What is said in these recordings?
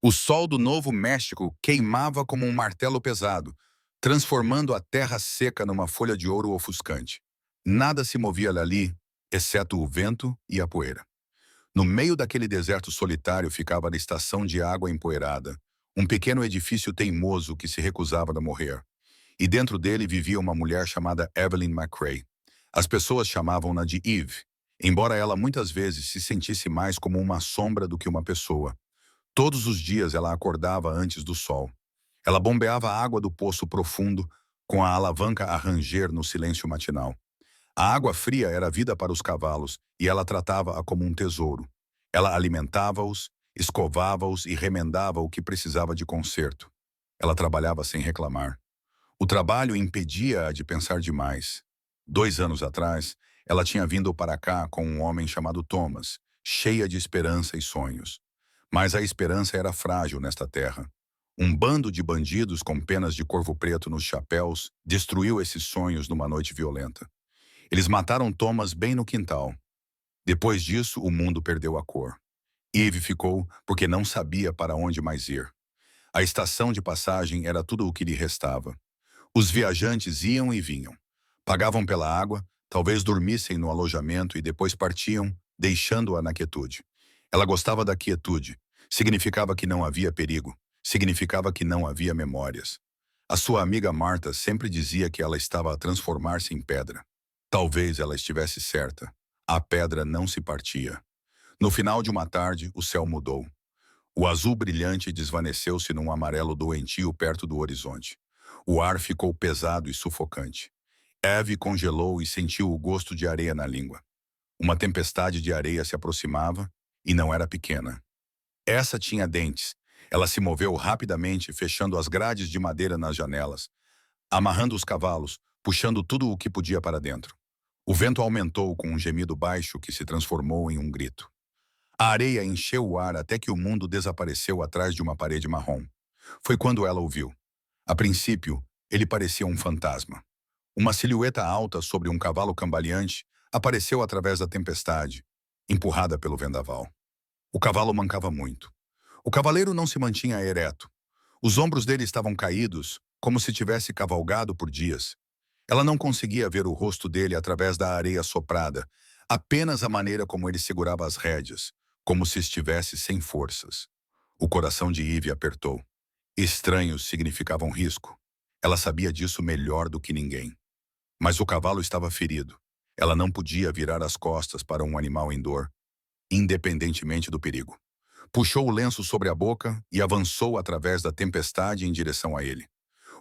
O sol do Novo México queimava como um martelo pesado, transformando a terra seca numa folha de ouro ofuscante. Nada se movia ali, exceto o vento e a poeira. No meio daquele deserto solitário ficava a estação de água empoeirada, um pequeno edifício teimoso que se recusava a morrer. E dentro dele vivia uma mulher chamada Evelyn McRae. As pessoas chamavam-na de Eve, embora ela muitas vezes se sentisse mais como uma sombra do que uma pessoa. Todos os dias ela acordava antes do sol. Ela bombeava a água do poço profundo, com a alavanca a ranger no silêncio matinal. A água fria era vida para os cavalos, e ela tratava-a como um tesouro. Ela alimentava-os, escovava-os e remendava o que precisava de conserto. Ela trabalhava sem reclamar. O trabalho impedia-a de pensar demais. 2 anos atrás, ela tinha vindo para cá com um homem chamado Thomas, cheia de esperança e sonhos. Mas a esperança era frágil nesta terra. Um bando de bandidos com penas de corvo preto nos chapéus destruiu esses sonhos numa noite violenta. Eles mataram Thomas bem no quintal. Depois disso, o mundo perdeu a cor. Eve ficou porque não sabia para onde mais ir. A estação de passagem era tudo o que lhe restava. Os viajantes iam e vinham. Pagavam pela água, talvez dormissem no alojamento e depois partiam, deixando-a na quietude. Ela gostava da quietude. Significava que não havia perigo. Significava que não havia memórias. A sua amiga Marta sempre dizia que ela estava a transformar-se em pedra. Talvez ela estivesse certa. A pedra não se partia. No final de uma tarde, o céu mudou. O azul brilhante desvaneceu-se num amarelo doentio perto do horizonte. O ar ficou pesado e sufocante. Eve congelou e sentiu o gosto de areia na língua. Uma tempestade de areia se aproximava, e não era pequena. Essa tinha dentes. Ela se moveu rapidamente, fechando as grades de madeira nas janelas, amarrando os cavalos, puxando tudo o que podia para dentro. O vento aumentou com um gemido baixo que se transformou em um grito. A areia encheu o ar até que o mundo desapareceu atrás de uma parede marrom. Foi quando ela o viu. A princípio, ele parecia um fantasma. Uma silhueta alta sobre um cavalo cambaleante apareceu através da tempestade, empurrada pelo vendaval. O cavalo mancava muito. O cavaleiro não se mantinha ereto. Os ombros dele estavam caídos, como se tivesse cavalgado por dias. Ela não conseguia ver o rosto dele através da areia soprada, apenas a maneira como ele segurava as rédeas, como se estivesse sem forças. O coração de Eve apertou. Estranhos significavam risco. Ela sabia disso melhor do que ninguém. Mas o cavalo estava ferido. Ela não podia virar as costas para um animal em dor, independentemente do perigo. Puxou o lenço sobre a boca e avançou através da tempestade em direção a ele.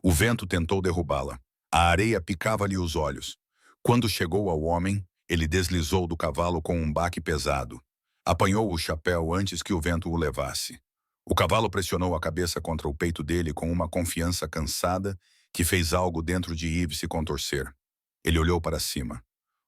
O vento tentou derrubá-la. A areia picava-lhe os olhos. Quando chegou ao homem, ele deslizou do cavalo com um baque pesado. Apanhou o chapéu antes que o vento o levasse. O cavalo pressionou a cabeça contra o peito dele com uma confiança cansada que fez algo dentro de Yves se contorcer. Ele olhou para cima.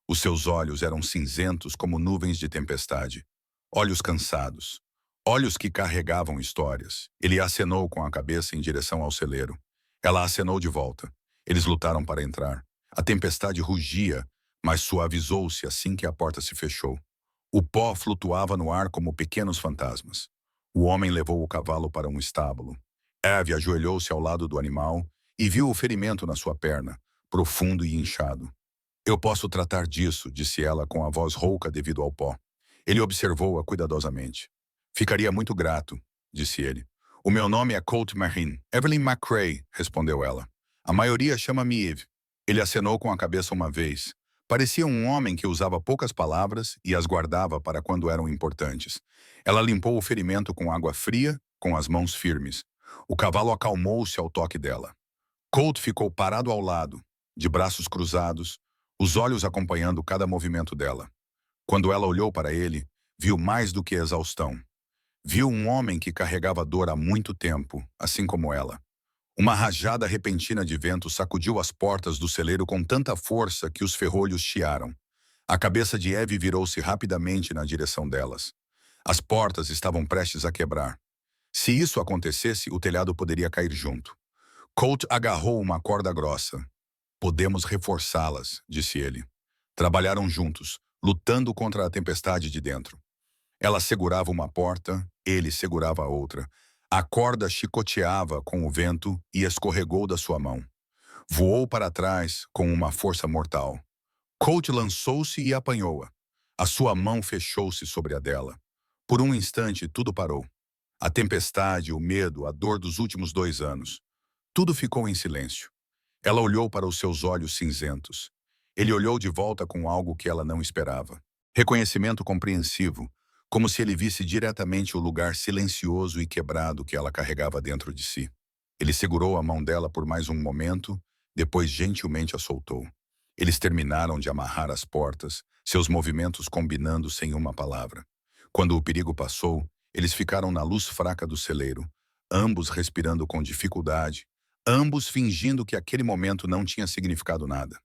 Os seus olhos eram cinzentos como nuvens de tempestade. Olhos cansados. Olhos que carregavam histórias. Ele acenou com a cabeça em direção ao celeiro. Ela acenou de volta. Eles lutaram para entrar. A tempestade rugia, mas suavizou-se assim que a porta se fechou. O pó flutuava no ar como pequenos fantasmas. O homem levou o cavalo para um estábulo. Eve ajoelhou-se ao lado do animal e viu o ferimento na sua perna, profundo e inchado. Eu posso tratar disso, disse ela com a voz rouca devido ao pó. Ele observou-a cuidadosamente. Ficaria muito grato, disse ele. O meu nome é Colt Marin. Evelyn McRae, respondeu ela. A maioria chama-me Eve. Ele acenou com a cabeça uma vez. Parecia um homem que usava poucas palavras e as guardava para quando eram importantes. Ela limpou o ferimento com água fria, com as mãos firmes. O cavalo acalmou-se ao toque dela. Colt ficou parado ao lado, de braços cruzados, os olhos acompanhando cada movimento dela. Quando ela olhou para ele, viu mais do que exaustão. Viu um homem que carregava dor há muito tempo, assim como ela. Uma rajada repentina de vento sacudiu as portas do celeiro com tanta força que os ferrolhos chiaram. A cabeça de Eve virou-se rapidamente na direção delas. As portas estavam prestes a quebrar. Se isso acontecesse, o telhado poderia cair junto. Colt agarrou uma corda grossa. Podemos reforçá-las, disse ele. Trabalharam juntos, lutando contra a tempestade de dentro. Ela segurava uma porta, ele segurava a outra. A corda chicoteava com o vento e escorregou da sua mão. Voou para trás com uma força mortal. Colt lançou-se e apanhou-a. A sua mão fechou-se sobre a dela. Por um instante, tudo parou. A tempestade, o medo, a dor dos últimos 2 anos. Tudo ficou em silêncio. Ela olhou para os seus olhos cinzentos. Ele olhou de volta com algo que ela não esperava. Reconhecimento compreensivo, como se ele visse diretamente o lugar silencioso e quebrado que ela carregava dentro de si. Ele segurou a mão dela por mais um momento, depois gentilmente a soltou. Eles terminaram de amarrar as portas, seus movimentos combinando sem uma palavra. Quando o perigo passou, eles ficaram na luz fraca do celeiro, ambos respirando com dificuldade, ambos fingindo que aquele momento não tinha significado nada.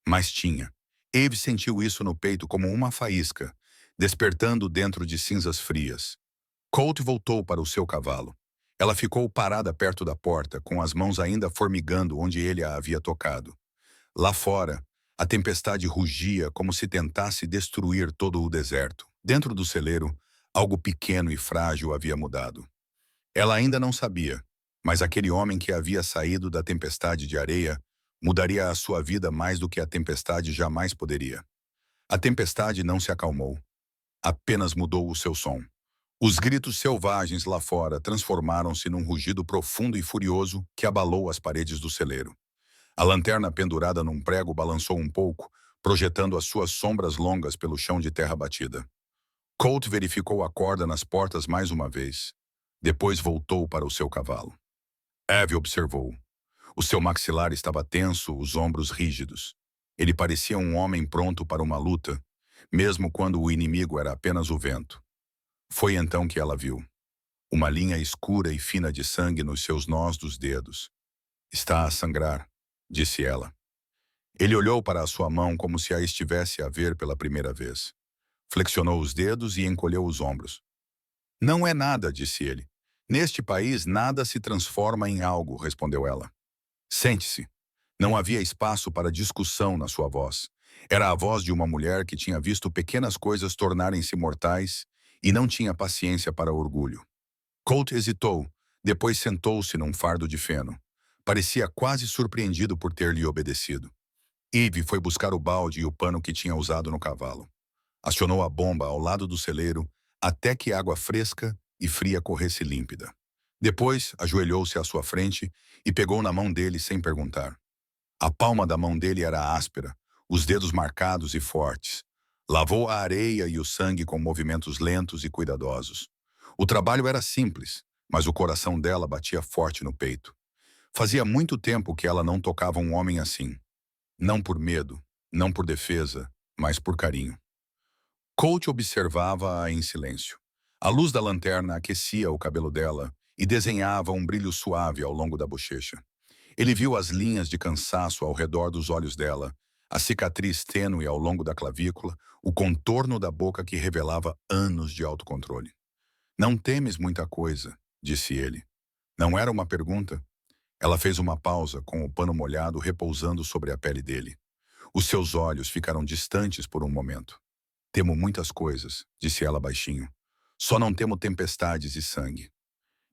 Mas tinha. Eve sentiu isso no peito como uma faísca, despertando dentro de cinzas frias. Colt voltou para o seu cavalo. Ela ficou parada perto da porta, com as mãos ainda formigando onde ele a havia tocado. Lá fora, a tempestade rugia como se tentasse destruir todo o deserto. Dentro do celeiro, algo pequeno e frágil havia mudado. Ela ainda não sabia, mas aquele homem que havia saído da tempestade de areia mudaria a sua vida mais do que a tempestade jamais poderia. A tempestade não se acalmou, apenas mudou o seu som. Os gritos selvagens lá fora transformaram-se num rugido profundo e furioso que abalou as paredes do celeiro. A lanterna pendurada num prego balançou um pouco, projetando as suas sombras longas pelo chão de terra batida. Colt verificou a corda nas portas mais uma vez. Depois voltou para o seu cavalo. Eve observou. O seu maxilar estava tenso, os ombros rígidos. Ele parecia um homem pronto para uma luta, mesmo quando o inimigo era apenas o vento. Foi então que ela viu. Uma linha escura e fina de sangue nos seus nós dos dedos. Está a sangrar, disse ela. Ele olhou para a sua mão como se a estivesse a ver pela primeira vez. Flexionou os dedos e encolheu os ombros. Não é nada, disse ele. Neste país, nada se transforma em algo, respondeu ela. Sente-se. Não havia espaço para discussão na sua voz. Era a voz de uma mulher que tinha visto pequenas coisas tornarem-se mortais e não tinha paciência para orgulho. Colt hesitou, depois sentou-se num fardo de feno. Parecia quase surpreendido por ter lhe obedecido. Eve foi buscar o balde e o pano que tinha usado no cavalo. Acionou a bomba ao lado do celeiro até que água fresca e fria corresse límpida. Depois, ajoelhou-se à sua frente e pegou na mão dele sem perguntar. A palma da mão dele era áspera, os dedos marcados e fortes. Lavou a areia e o sangue com movimentos lentos e cuidadosos. O trabalho era simples, mas o coração dela batia forte no peito. Fazia muito tempo que ela não tocava um homem assim. Não por medo, não por defesa, mas por carinho. Colt observava-a em silêncio. A luz da lanterna aquecia o cabelo dela e desenhava um brilho suave ao longo da bochecha. Ele viu as linhas de cansaço ao redor dos olhos dela, a cicatriz tênue ao longo da clavícula, o contorno da boca que revelava anos de autocontrole. Não temes muita coisa, disse ele. Não era uma pergunta. Ela fez uma pausa, com o pano molhado repousando sobre a pele dele. Os seus olhos ficaram distantes por um momento. Temo muitas coisas, disse ela baixinho. Só não temo tempestades e sangue.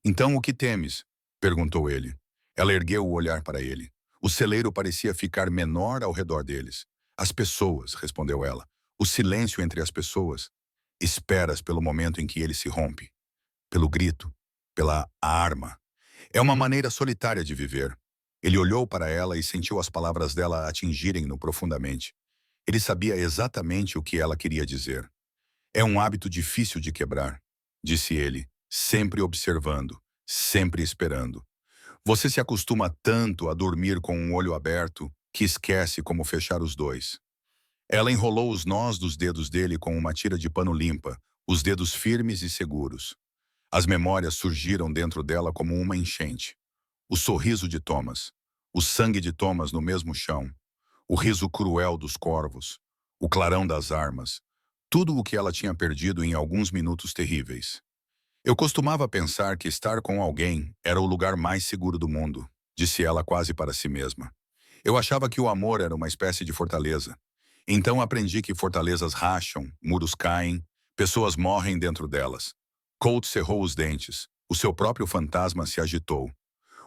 Então o que temes? Perguntou ele. Ela ergueu o olhar para ele. O celeiro parecia ficar menor ao redor deles. As pessoas, respondeu ela. O silêncio entre as pessoas. Esperas pelo momento em que ele se rompe. Pelo grito. Pela arma. É uma maneira solitária de viver. Ele olhou para ela e sentiu as palavras dela atingirem-no profundamente. Ele sabia exatamente o que ela queria dizer. É um hábito difícil de quebrar, disse ele, sempre observando, sempre esperando. Você se acostuma tanto a dormir com um olho aberto que esquece como fechar os dois. Ela enrolou os nós dos dedos dele com uma tira de pano limpa, os dedos firmes e seguros. As memórias surgiram dentro dela como uma enchente. O sorriso de Thomas, o sangue de Thomas no mesmo chão, o riso cruel dos corvos, o clarão das armas, tudo o que ela tinha perdido em alguns minutos terríveis. Eu costumava pensar que estar com alguém era o lugar mais seguro do mundo, disse ela quase para si mesma. Eu achava que o amor era uma espécie de fortaleza. Então aprendi que fortalezas racham, muros caem, pessoas morrem dentro delas. Colt cerrou os dentes. O seu próprio fantasma se agitou.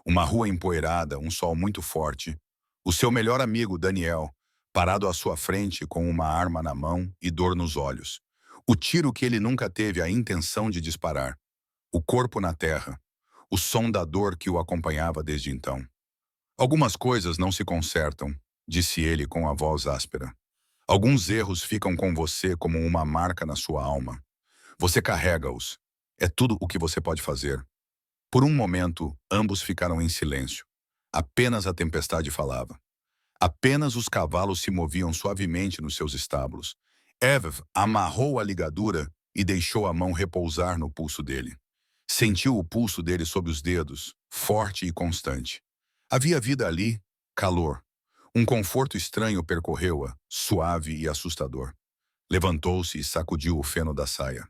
Uma rua empoeirada, um sol muito forte. O seu melhor amigo, Daniel, parado à sua frente com uma arma na mão e dor nos olhos. O tiro que ele nunca teve a intenção de disparar. O corpo na terra. O som da dor que o acompanhava desde então. Algumas coisas não se consertam, disse ele com a voz áspera. Alguns erros ficam com você como uma marca na sua alma. Você carrega-os. É tudo o que você pode fazer. Por um momento, ambos ficaram em silêncio. Apenas a tempestade falava. Apenas os cavalos se moviam suavemente nos seus estábulos. Ev amarrou a ligadura e deixou a mão repousar no pulso dele. Sentiu o pulso dele sob os dedos, forte e constante. Havia vida ali, calor. Um conforto estranho percorreu-a, suave e assustador. Levantou-se e sacudiu o feno da saia.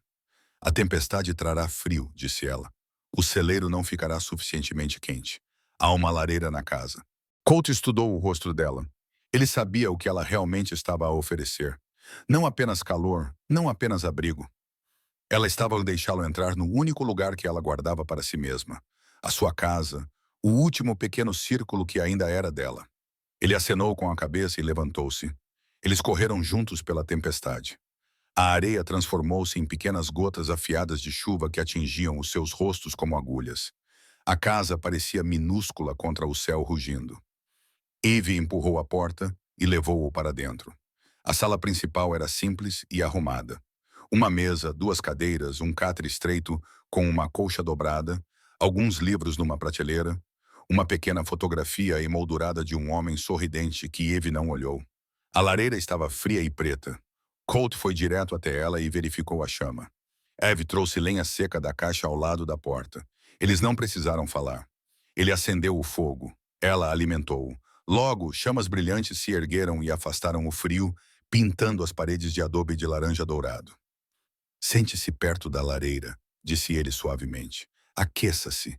A tempestade trará frio, disse ela. O celeiro não ficará suficientemente quente. Há uma lareira na casa. Colt estudou o rosto dela. Ele sabia o que ela realmente estava a oferecer. Não apenas calor, não apenas abrigo. Ela estava a deixá-lo entrar no único lugar que ela guardava para si mesma. A sua casa, o último pequeno círculo que ainda era dela. Ele acenou com a cabeça e levantou-se. Eles correram juntos pela tempestade. A areia transformou-se em pequenas gotas afiadas de chuva que atingiam os seus rostos como agulhas. A casa parecia minúscula contra o céu rugindo. Eve empurrou a porta e levou-o para dentro. A sala principal era simples e arrumada. Uma mesa, duas cadeiras, um catre estreito com uma colcha dobrada, alguns livros numa prateleira, uma pequena fotografia emoldurada de um homem sorridente que Eve não olhou. A lareira estava fria e preta. Colt foi direto até ela e verificou a chama. Eve trouxe lenha seca da caixa ao lado da porta. Eles não precisaram falar. Ele acendeu o fogo. Ela alimentou-o. Logo, chamas brilhantes se ergueram e afastaram o frio, pintando as paredes de adobe de laranja dourado. Sente-se perto da lareira, disse ele suavemente. Aqueça-se.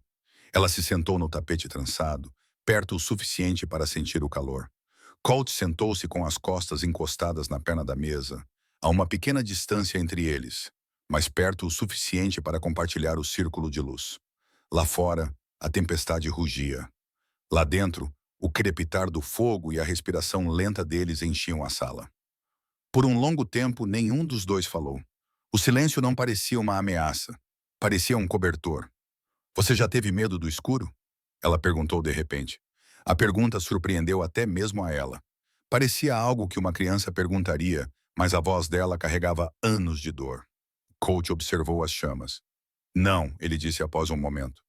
Ela se sentou no tapete trançado, perto o suficiente para sentir o calor. Colt sentou-se com as costas encostadas na perna da mesa, a uma pequena distância entre eles, mas perto o suficiente para compartilhar o círculo de luz. Lá fora, a tempestade rugia. Lá dentro, o crepitar do fogo e a respiração lenta deles enchiam a sala. Por um longo tempo, nenhum dos dois falou. O silêncio não parecia uma ameaça. Parecia um cobertor. Você já teve medo do escuro? Ela perguntou de repente. A pergunta surpreendeu até mesmo a ela. Parecia algo que uma criança perguntaria, mas a voz dela carregava anos de dor. Colt observou as chamas. Não, ele disse após um momento.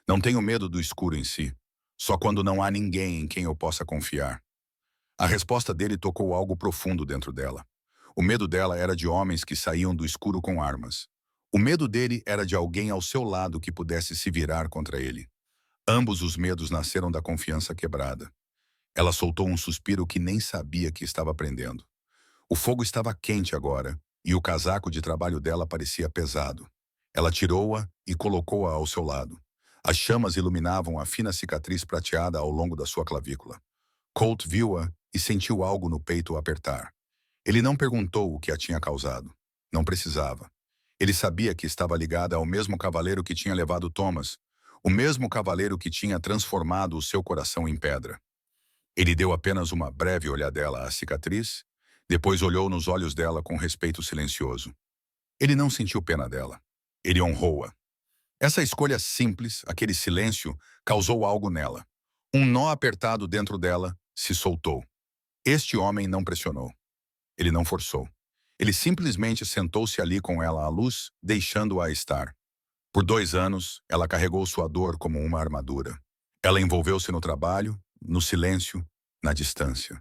Não tenho medo do escuro em si. Só quando não há ninguém em quem eu possa confiar. A resposta dele tocou algo profundo dentro dela. O medo dela era de homens que saíam do escuro com armas. O medo dele era de alguém ao seu lado que pudesse se virar contra ele. Ambos os medos nasceram da confiança quebrada. Ela soltou um suspiro que nem sabia que estava prendendo. O fogo estava quente agora, e o casaco de trabalho dela parecia pesado. Ela tirou-a e colocou-a ao seu lado. As chamas iluminavam a fina cicatriz prateada ao longo da sua clavícula. Colt viu-a e sentiu algo no peito apertar. Ele não perguntou o que a tinha causado. Não precisava. Ele sabia que estava ligada ao mesmo cavaleiro que tinha levado Thomas, o mesmo cavaleiro que tinha transformado o seu coração em pedra. Ele deu apenas uma breve olhadela à cicatriz, depois olhou nos olhos dela com respeito silencioso. Ele não sentiu pena dela. Ele honrou-a. Essa escolha simples, aquele silêncio, causou algo nela. Um nó apertado dentro dela se soltou. Este homem não pressionou. Ele não forçou. Ele simplesmente sentou-se ali com ela à luz, deixando-a estar. Por 2 anos, ela carregou sua dor como uma armadura. Ela envolveu-se no trabalho, no silêncio, na distância.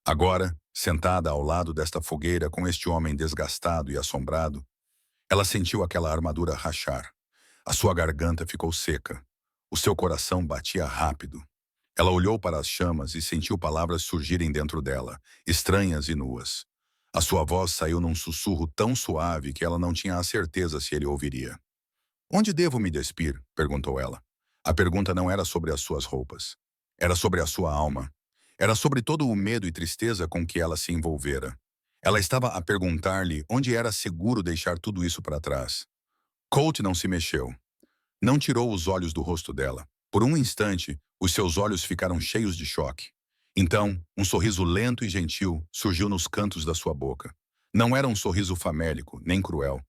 Agora, sentada ao lado desta fogueira com este homem desgastado e assombrado, ela sentiu aquela armadura rachar. A sua garganta ficou seca. O seu coração batia rápido. Ela olhou para as chamas e sentiu palavras surgirem dentro dela, estranhas e nuas. A sua voz saiu num sussurro tão suave que ela não tinha a certeza se ele ouviria. Onde devo me despir? Perguntou ela. A pergunta não era sobre as suas roupas. Era sobre a sua alma. Era sobre todo o medo e tristeza com que ela se envolvera. Ela estava a perguntar-lhe onde era seguro deixar tudo isso para trás. Colt não se mexeu. Não tirou os olhos do rosto dela. Por um instante, os seus olhos ficaram cheios de choque. Então, um sorriso lento e gentil surgiu nos cantos da sua boca. Não era um sorriso famélico, nem cruel.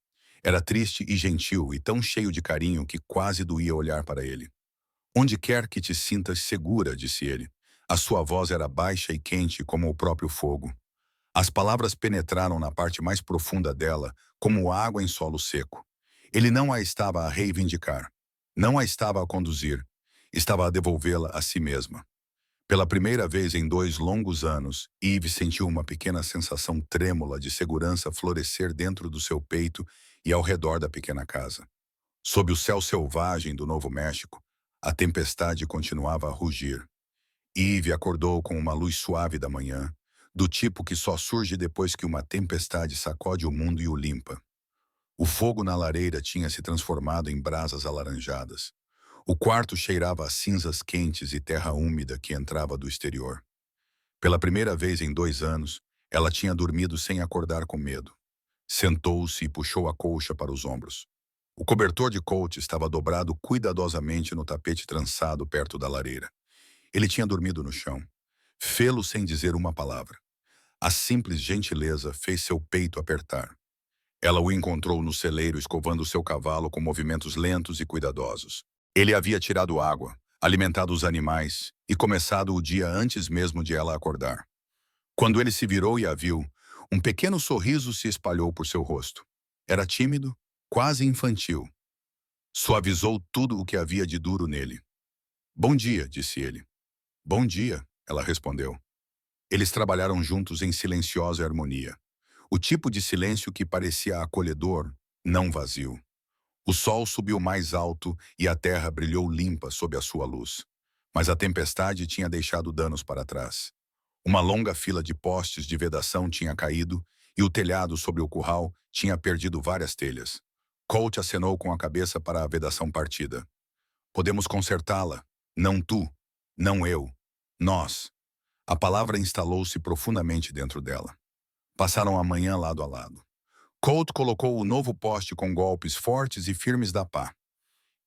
Era triste e gentil e tão cheio de carinho que quase doía olhar para ele. Onde quer que te sintas segura, disse ele. A sua voz era baixa e quente como o próprio fogo. As palavras penetraram na parte mais profunda dela, como água em solo seco. Ele não a estava a reivindicar. Não a estava a conduzir. Estava a devolvê-la a si mesma. Pela primeira vez em 2 longos anos, Eve sentiu uma pequena sensação trêmula de segurança florescer dentro do seu peito e ao redor da pequena casa. Sob o céu selvagem do Novo México, a tempestade continuava a rugir. Eve acordou com uma luz suave da manhã, do tipo que só surge depois que uma tempestade sacode o mundo e o limpa. O fogo na lareira tinha se transformado em brasas alaranjadas. O quarto cheirava a cinzas quentes e terra úmida que entrava do exterior. Pela primeira vez em 2 anos, ela tinha dormido sem acordar com medo. Sentou-se e puxou a colcha para os ombros. O cobertor de Colt estava dobrado cuidadosamente no tapete trançado perto da lareira. Ele tinha dormido no chão. Fê-lo sem dizer uma palavra. A simples gentileza fez seu peito apertar. Ela o encontrou no celeiro escovando seu cavalo com movimentos lentos e cuidadosos. Ele havia tirado água, alimentado os animais e começado o dia antes mesmo de ela acordar. Quando ele se virou e a viu, um pequeno sorriso se espalhou por seu rosto. Era tímido, quase infantil. Suavizou tudo o que havia de duro nele. "Bom dia", disse ele. "Bom dia", ela respondeu. Eles trabalharam juntos em silenciosa harmonia. O tipo de silêncio que parecia acolhedor, não vazio. O sol subiu mais alto e a terra brilhou limpa sob a sua luz. Mas a tempestade tinha deixado danos para trás. Uma longa fila de postes de vedação tinha caído e o telhado sobre o curral tinha perdido várias telhas. Colt acenou com a cabeça para a vedação partida. "Podemos consertá-la. Não tu. Não eu. Nós." A palavra instalou-se profundamente dentro dela. Passaram a manhã lado a lado. Colt colocou o novo poste com golpes fortes e firmes da pá.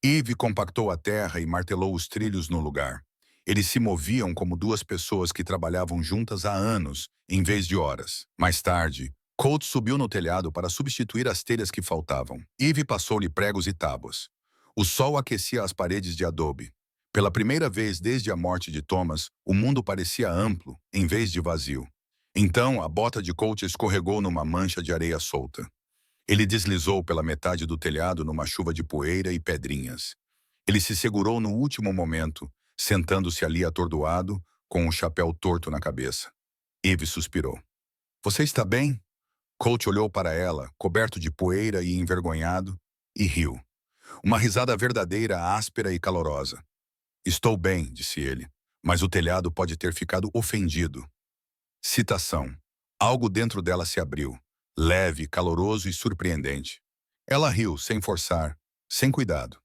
Eve compactou a terra e martelou os trilhos no lugar. Eles se moviam como duas pessoas que trabalhavam juntas há anos, em vez de horas. Mais tarde, Colt subiu no telhado para substituir as telhas que faltavam. Eve passou-lhe pregos e tábuas. O sol aquecia as paredes de adobe. Pela primeira vez desde a morte de Thomas, o mundo parecia amplo, em vez de vazio. Então, a bota de Colt escorregou numa mancha de areia solta. Ele deslizou pela metade do telhado numa chuva de poeira e pedrinhas. Ele se segurou no último momento, sentando-se ali atordoado, com o chapéu torto na cabeça. Eve suspirou. "Você está bem?" Colt olhou para ela, coberto de poeira e envergonhado, e riu. Uma risada verdadeira, áspera e calorosa. "Estou bem", disse ele, "mas o telhado pode ter ficado ofendido." Citação. Algo dentro dela se abriu, leve, caloroso e surpreendente. Ela riu, sem forçar, sem cuidado.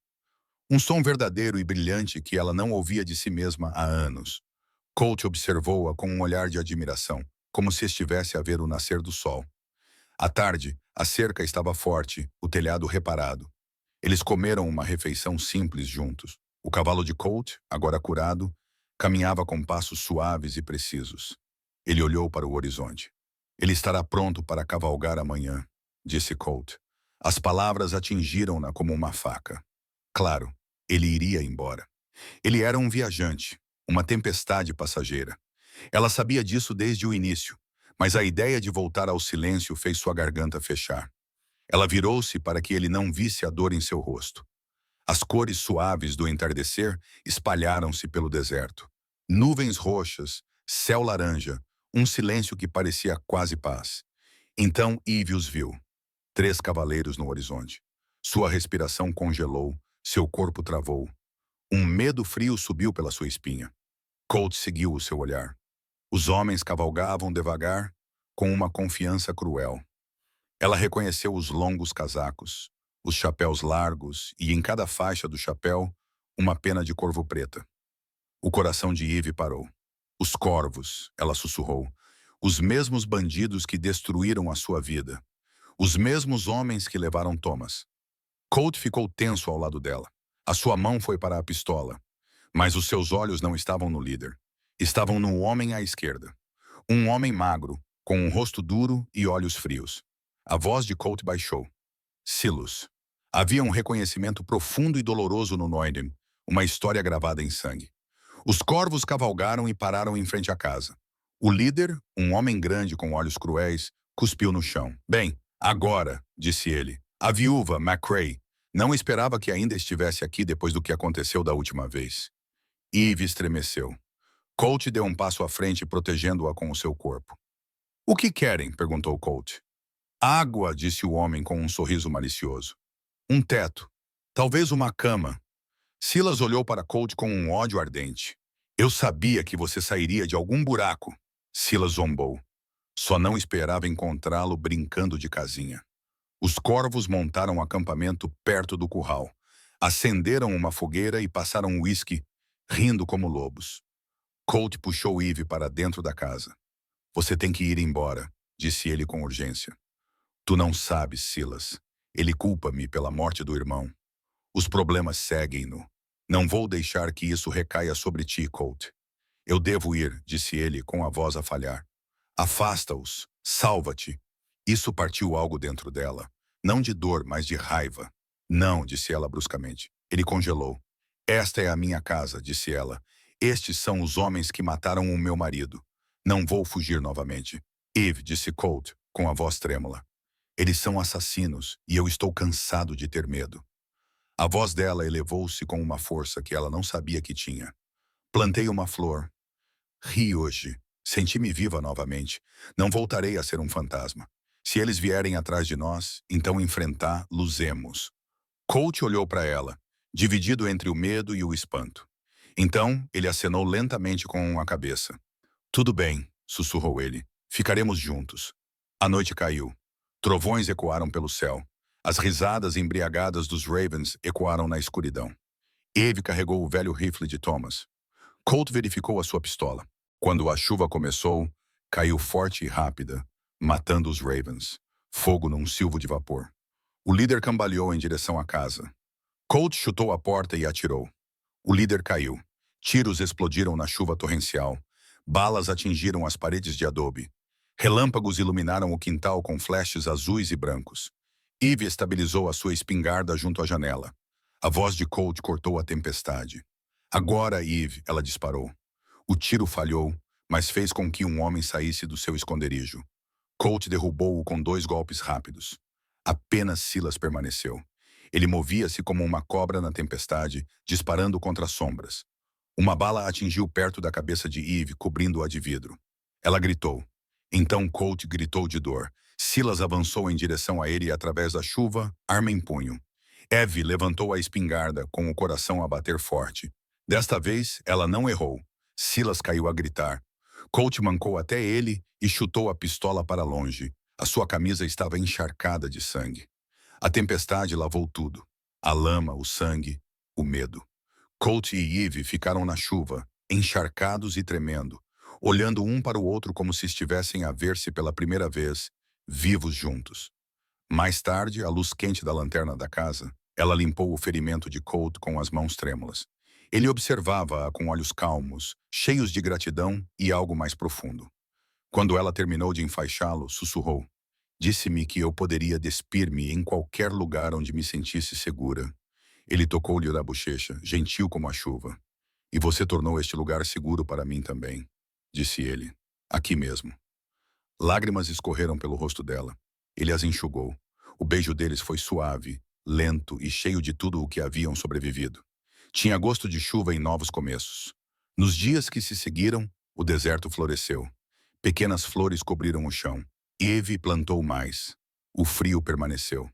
Um som verdadeiro e brilhante que ela não ouvia de si mesma há anos. Colt observou-a com um olhar de admiração, como se estivesse a ver o nascer do sol. À tarde, a cerca estava forte, o telhado reparado. Eles comeram uma refeição simples juntos. O cavalo de Colt, agora curado, caminhava com passos suaves e precisos. Ele olhou para o horizonte. "Ele estará pronto para cavalgar amanhã", disse Colt. As palavras atingiram-na como uma faca. Claro, ele iria embora. Ele era um viajante, uma tempestade passageira. Ela sabia disso desde o início, mas a ideia de voltar ao silêncio fez sua garganta fechar. Ela virou-se para que ele não visse a dor em seu rosto. As cores suaves do entardecer espalharam-se pelo deserto. Nuvens roxas, céu laranja, um silêncio que parecia quase paz. Então Eve os viu. 3 cavaleiros no horizonte. Sua respiração congelou, seu corpo travou. Um medo frio subiu pela sua espinha. Colt seguiu o seu olhar. Os homens cavalgavam devagar, com uma confiança cruel. Ela reconheceu os longos casacos, os chapéus largos e, em cada faixa do chapéu, uma pena de corvo preta. O coração de Eve parou. "Os corvos", ela sussurrou. "Os mesmos bandidos que destruíram a sua vida. Os mesmos homens que levaram Thomas." Colt ficou tenso ao lado dela. A sua mão foi para a pistola, mas os seus olhos não estavam no líder. Estavam no homem à esquerda. Um homem magro, com um rosto duro e olhos frios. A voz de Colt baixou. Silas. Havia um reconhecimento profundo e doloroso no Noiden, uma história gravada em sangue. Os corvos cavalgaram e pararam em frente à casa. O líder, um homem grande com olhos cruéis, cuspiu no chão. Bem, agora, disse ele, a viúva, McCrae, não esperava que ainda estivesse aqui depois do que aconteceu da última vez. Eve estremeceu. Colt deu um passo à frente, protegendo-a com o seu corpo. O que querem? Perguntou Colt. Água, disse o homem com um sorriso malicioso. Um teto. Talvez uma cama. Silas olhou para Colt com um ódio ardente. Eu sabia que você sairia de algum buraco. Silas zombou. Só não esperava encontrá-lo brincando de casinha. Os corvos montaram um acampamento perto do curral. Acenderam uma fogueira e passaram uísque, rindo como lobos. Colt puxou Eve para dentro da casa. Você tem que ir embora, disse ele com urgência. Tu não sabes, Silas. Ele culpa-me pela morte do irmão. Os problemas seguem-no. Não vou deixar que isso recaia sobre ti, Colt. Eu devo ir, disse ele com a voz a falhar. Afasta-os. Salva-te. Isso partiu algo dentro dela. Não de dor, mas de raiva. Não, disse ela bruscamente. Ele congelou. Esta é a minha casa, disse ela. Estes são os homens que mataram o meu marido. Não vou fugir novamente. Eve, disse Colt, com a voz trêmula. Eles são assassinos, e eu estou cansado de ter medo. A voz dela elevou-se com uma força que ela não sabia que tinha. Plantei uma flor. Ri hoje. Senti-me viva novamente. Não voltarei a ser um fantasma. Se eles vierem atrás de nós, então enfrentá-los-emos. Colt olhou para ela, dividido entre o medo e o espanto. Então, ele acenou lentamente com a cabeça. Tudo bem, sussurrou ele. Ficaremos juntos. A noite caiu. Trovões ecoaram pelo céu. As risadas embriagadas dos Ravens ecoaram na escuridão. Eve carregou o velho rifle de Thomas. Colt verificou a sua pistola. Quando a chuva começou, caiu forte e rápida, matando os Ravens. Fogo num silvo de vapor. O líder cambaleou em direção à casa. Colt chutou a porta e atirou. O líder caiu. Tiros explodiram na chuva torrencial. Balas atingiram as paredes de adobe. Relâmpagos iluminaram o quintal com flashes azuis e brancos. Eve estabilizou a sua espingarda junto à janela. A voz de Colt cortou a tempestade. Agora, Eve, ela disparou. O tiro falhou, mas fez com que um homem saísse do seu esconderijo. Colt derrubou-o com 2 golpes rápidos. Apenas Silas permaneceu. Ele movia-se como uma cobra na tempestade, disparando contra as sombras. Uma bala atingiu perto da cabeça de Eve, cobrindo-a de vidro. Ela gritou. Então Colt gritou de dor. Silas avançou em direção a ele através da chuva, arma em punho. Eve levantou a espingarda, com o coração a bater forte. Desta vez, ela não errou. Silas caiu a gritar. Colt mancou até ele e chutou a pistola para longe. A sua camisa estava encharcada de sangue. A tempestade lavou tudo. A lama, o sangue, o medo. Colt e Eve ficaram na chuva, encharcados e tremendo, olhando um para o outro como se estivessem a ver-se pela primeira vez, vivos juntos. Mais tarde, à luz quente da lanterna da casa, ela limpou o ferimento de Colt com as mãos trêmulas. Ele observava-a com olhos calmos, cheios de gratidão e algo mais profundo. Quando ela terminou de enfaixá-lo, sussurrou. Disse-me que eu poderia despir-me em qualquer lugar onde me sentisse segura. Ele tocou-lhe na bochecha, gentil como a chuva. E você tornou este lugar seguro para mim também, disse ele. Aqui mesmo. Lágrimas escorreram pelo rosto dela. Ele as enxugou. O beijo deles foi suave, lento e cheio de tudo o que haviam sobrevivido. Tinha gosto de chuva em novos começos. Nos dias que se seguiram, o deserto floresceu. Pequenas flores cobriram o chão. Eve plantou mais. O frio permaneceu.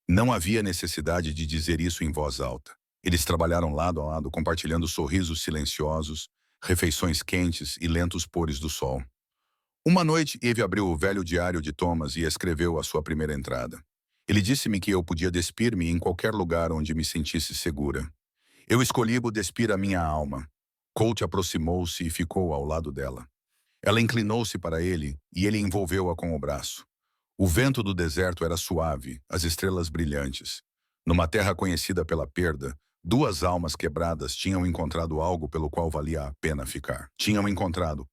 Não havia necessidade de dizer isso em voz alta. Eles trabalharam lado a lado, compartilhando sorrisos silenciosos, refeições quentes e lentos pôres do sol. Uma noite, Eve abriu o velho diário de Thomas e escreveu a sua primeira entrada. Ele disse-me que eu podia despir-me em qualquer lugar onde me sentisse segura. Eu escolhi despir a minha alma. Colt aproximou-se e ficou ao lado dela. Ela inclinou-se para ele e ele envolveu-a com o braço. O vento do deserto era suave, as estrelas brilhantes. Numa terra conhecida pela perda, Duas almas quebradas tinham encontrado algo pelo qual valia a pena ficar. Tinham encontrado